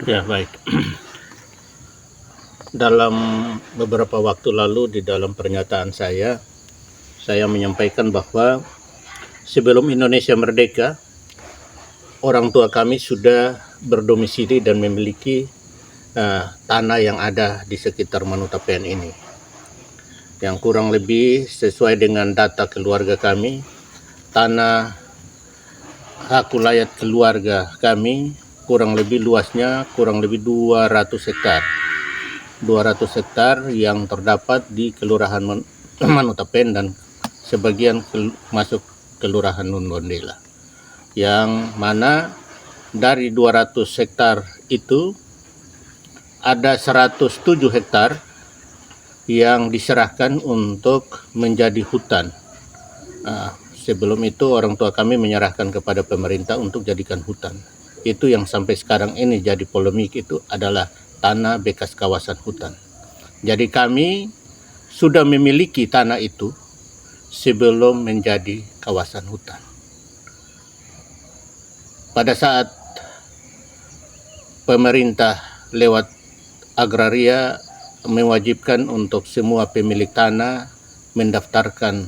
Ya, baik. Dalam beberapa waktu lalu di dalam pernyataan saya menyampaikan bahwa sebelum Indonesia merdeka, orang tua kami sudah berdomisili dan memiliki tanah yang ada di sekitar Manutapean ini. Yang kurang lebih sesuai dengan data keluarga kami, tanah hak wilayah keluarga kami kurang lebih luasnya kurang lebih 200 hektar. 200 hektar yang terdapat di Kelurahan Manutapen dan sebagian masuk Kelurahan Nunbondela. Yang mana dari 200 hektar itu ada 107 hektar yang diserahkan untuk menjadi hutan. Sebelum itu orang tua kami menyerahkan kepada pemerintah untuk jadikan hutan. Itu yang sampai sekarang ini jadi polemik, itu adalah tanah bekas kawasan hutan. Jadi kami sudah memiliki tanah itu sebelum menjadi kawasan hutan. Pada saat pemerintah lewat agraria mewajibkan untuk semua pemilik tanah mendaftarkan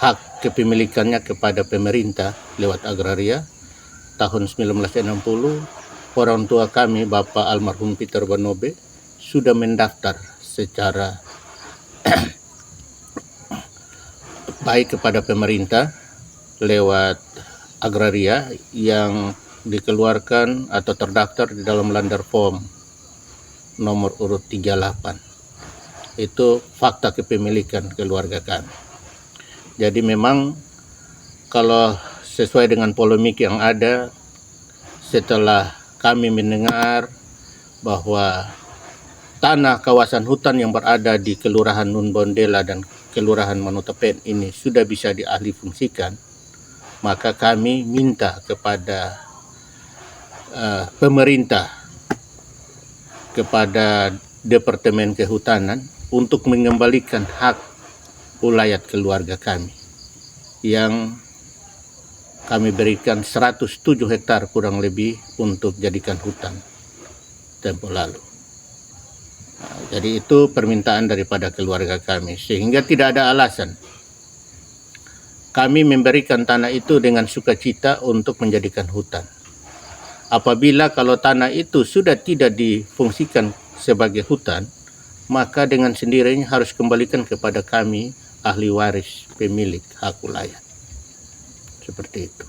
hak kepemilikannya kepada pemerintah lewat agraria tahun 1960, orang tua kami, Bapak almarhum Peter Banobe, sudah mendaftar secara baik kepada pemerintah lewat agraria yang dikeluarkan atau terdaftar di dalam Landar Form nomor urut 38. Itu fakta kepemilikan keluarga kami. Jadi memang kalau sesuai dengan polemik yang ada, setelah kami mendengar bahwa tanah kawasan hutan yang berada di Kelurahan Nunbondela dan Kelurahan Manutapen ini sudah bisa dialih fungsikan, maka kami minta kepada pemerintah, kepada Departemen Kehutanan untuk mengembalikan hak ulayat keluarga kami yang kami berikan 107 hektar kurang lebih untuk jadikan hutan tempo lalu. Jadi itu permintaan daripada keluarga kami, sehingga tidak ada alasan. Kami memberikan tanah itu dengan sukacita untuk menjadikan hutan. Apabila kalau tanah itu sudah tidak difungsikan sebagai hutan, maka dengan sendirinya harus kembalikan kepada kami, ahli waris pemilik hak ulayat. Seperti itu.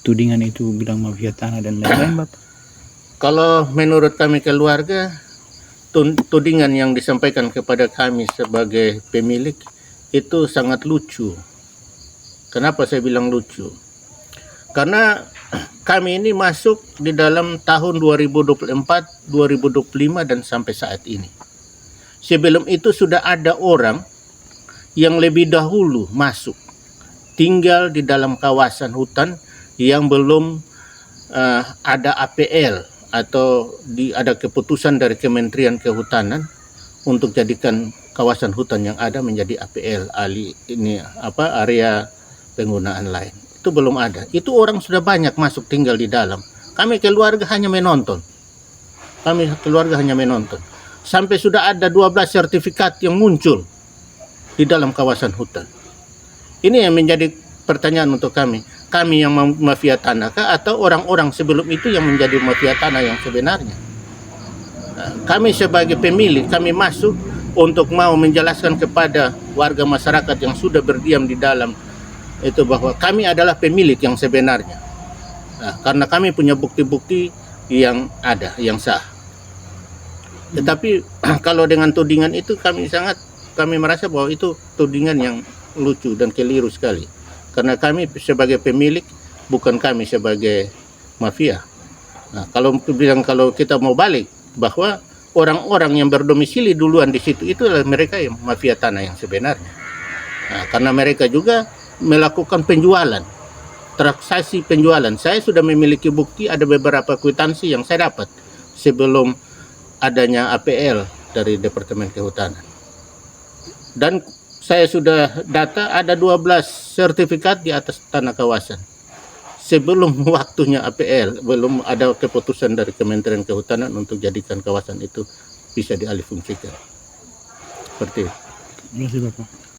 Tudingan itu bilang mafia tanah dan lain-lain, Bapak? Kalau menurut kami keluarga, tudingan yang disampaikan kepada kami sebagai pemilik itu sangat lucu. Kenapa saya bilang lucu? Karena kami ini masuk di dalam tahun 2024, 2025 dan sampai saat ini. Sebelum itu sudah ada orang yang lebih dahulu masuk tinggal di dalam kawasan hutan yang belum ada APL atau ada keputusan dari Kementerian Kehutanan untuk jadikan kawasan hutan yang ada menjadi APL, area penggunaan lain. Itu belum ada. Itu orang sudah banyak masuk tinggal di dalam. Kami keluarga hanya menonton. Sampai sudah ada 12 sertifikat yang muncul di dalam kawasan hutan. Ini yang menjadi pertanyaan untuk kami. Kami yang mafia tanah kah, atau orang-orang sebelum itu yang menjadi mafia tanah yang sebenarnya? Kami sebagai pemilik, kami masuk untuk mau menjelaskan kepada warga masyarakat yang sudah berdiam di dalam itu bahwa kami adalah pemilik yang sebenarnya. Karena kami punya bukti-bukti yang ada, yang sah. Tetapi kalau dengan tudingan itu kami merasa bahwa itu tudingan yang lucu dan keliru sekali. Karena kami sebagai pemilik, bukan kami sebagai mafia. Kalau kita mau balik bahwa orang-orang yang berdomisili duluan di situ itu adalah mereka yang mafia tanah yang sebenarnya. Karena mereka juga melakukan penjualan, transaksi penjualan. Saya sudah memiliki bukti, ada beberapa kwitansi yang saya dapat sebelum adanya APL dari Departemen Kehutanan. Dan saya sudah data ada 12 sertifikat di atas tanah kawasan. sebelum waktunya APL, belum ada keputusan dari Kementerian Kehutanan untuk jadikan kawasan itu bisa dialihfungsikan. Seperti itu. Terima kasih Bapak.